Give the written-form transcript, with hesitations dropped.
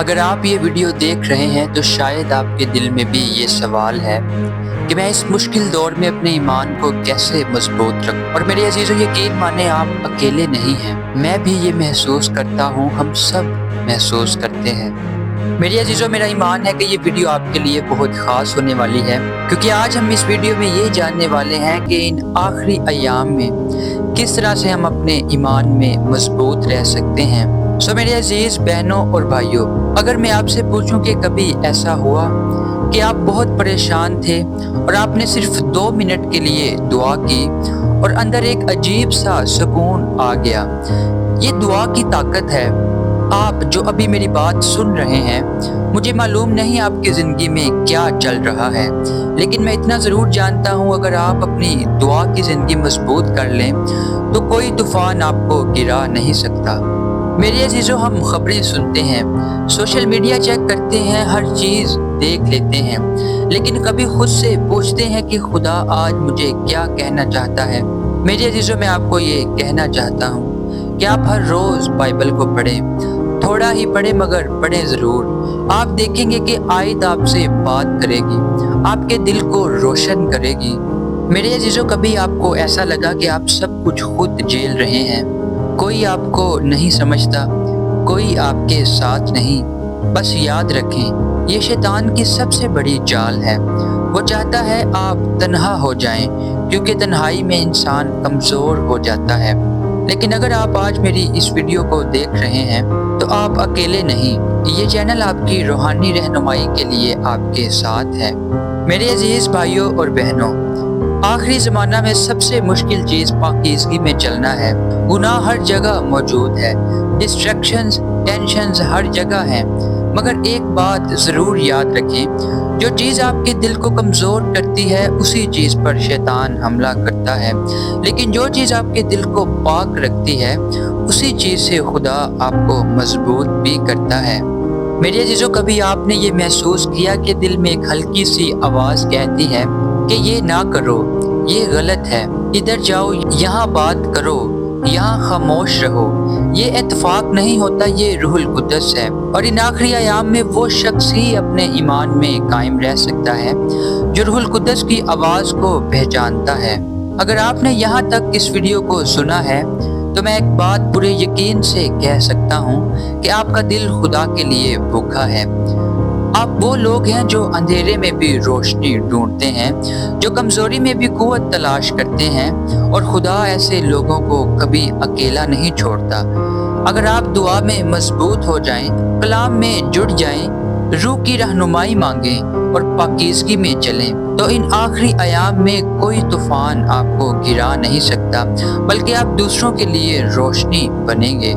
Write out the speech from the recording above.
اگر آپ یہ ویڈیو دیکھ رہے ہیں تو شاید آپ کے دل میں بھی یہ سوال ہے کہ میں اس مشکل دور میں اپنے ایمان کو کیسے مضبوط رکھوں۔ اور میرے عزیزو، یقین مانیں آپ اکیلے نہیں ہیں، میں بھی یہ محسوس کرتا ہوں، ہم سب محسوس کرتے ہیں۔ میری عزیزو، میرا ایمان ہے کہ یہ ویڈیو آپ کے لیے بہت خاص ہونے والی ہے، کیونکہ آج ہم اس ویڈیو میں یہ جاننے والے ہیں کہ ان آخری ایام میں کس طرح سے ہم اپنے ایمان میں مضبوط رہ سکتے ہیں۔ میرے عزیز بہنوں اور بھائیوں، اگر میں آپ سے پوچھوں کہ کبھی ایسا ہوا کہ آپ بہت پریشان تھے اور آپ نے صرف 2 منٹ کے لیے دعا کی اور اندر ایک عجیب سا سکون آ گیا۔ یہ دعا کی طاقت ہے۔ آپ جو ابھی میری بات سن رہے ہیں، مجھے معلوم نہیں آپ کی زندگی میں کیا چل رہا ہے، لیکن میں اتنا ضرور جانتا ہوں، اگر آپ اپنی دعا کی زندگی مضبوط کر لیں تو کوئی طوفان آپ کو گرا نہیں سکتا۔ میرے عزیزو، ہم خبریں سنتے ہیں، سوشل میڈیا چیک کرتے ہیں، ہر چیز دیکھ لیتے ہیں، لیکن کبھی خود سے پوچھتے ہیں کہ خدا آج مجھے کیا کہنا چاہتا ہے؟ میرے عزیزو، میں آپ کو یہ کہنا چاہتا ہوں کہ آپ ہر روز بائبل کو پڑھیں، تھوڑا ہی پڑھیں مگر پڑھیں ضرور۔ آپ دیکھیں گے کہ آیت آپ سے بات کرے گی، آپ کے دل کو روشن کرے گی۔ میرے عزیزو، کبھی آپ کو ایسا لگا کہ آپ سب کچھ خود جھیل رہے ہیں، کوئی آپ کو نہیں سمجھتا، کوئی آپ کے ساتھ نہیں؟ بس یاد رکھیں، یہ شیطان کی سب سے بڑی چال ہے۔ وہ چاہتا ہے آپ تنہا ہو جائیں، کیونکہ تنہائی میں انسان کمزور ہو جاتا ہے۔ لیکن اگر آپ آج میری اس ویڈیو کو دیکھ رہے ہیں تو آپ اکیلے نہیں، یہ چینل آپ کی روحانی رہنمائی کے لیے آپ کے ساتھ ہے۔ میرے عزیز بھائیوں اور بہنوں، آخری زمانہ میں سب سے مشکل چیز پاکیزگی میں چلنا ہے۔ گناہ ہر جگہ موجود ہے، ڈسٹریکشنز، ٹینشنز ہر جگہ ہیں، مگر ایک بات ضرور یاد رکھیں، جو چیز آپ کے دل کو کمزور کرتی ہے اسی چیز پر شیطان حملہ کرتا ہے، لیکن جو چیز آپ کے دل کو پاک رکھتی ہے اسی چیز سے خدا آپ کو مضبوط بھی کرتا ہے۔ میرے عزیزو، کبھی آپ نے یہ محسوس کیا کہ دل میں ایک ہلکی سی آواز کہتی ہے کہ یہ نہ کرو، یہ غلط ہے، ادھر جاؤ، یہاں بات کرو، یہاں خاموش رہو؟ یہ اتفاق نہیں ہوتا، یہ روح القدس ہے۔ اور ان آخری ایام میں وہ شخص ہی اپنے ایمان میں قائم رہ سکتا ہے جو روح القدس کی آواز کو پہچانتا ہے۔ اگر آپ نے یہاں تک اس ویڈیو کو سنا ہے تو میں ایک بات پورے یقین سے کہہ سکتا ہوں کہ آپ کا دل خدا کے لیے بھوکا ہے۔ آپ وہ لوگ ہیں جو اندھیرے میں بھی روشنی ڈھونڈتے ہیں، جو کمزوری میں بھی قوت تلاش کرتے ہیں، اور خدا ایسے لوگوں کو کبھی اکیلا نہیں چھوڑتا۔ اگر آپ دعا میں مضبوط ہو جائیں، کلام میں جڑ جائیں، روح کی رہنمائی مانگیں اور پاکیزگی میں چلیں، تو ان آخری ایام میں کوئی طوفان آپ کو گرا نہیں سکتا، بلکہ آپ دوسروں کے لیے روشنی بنیں گے۔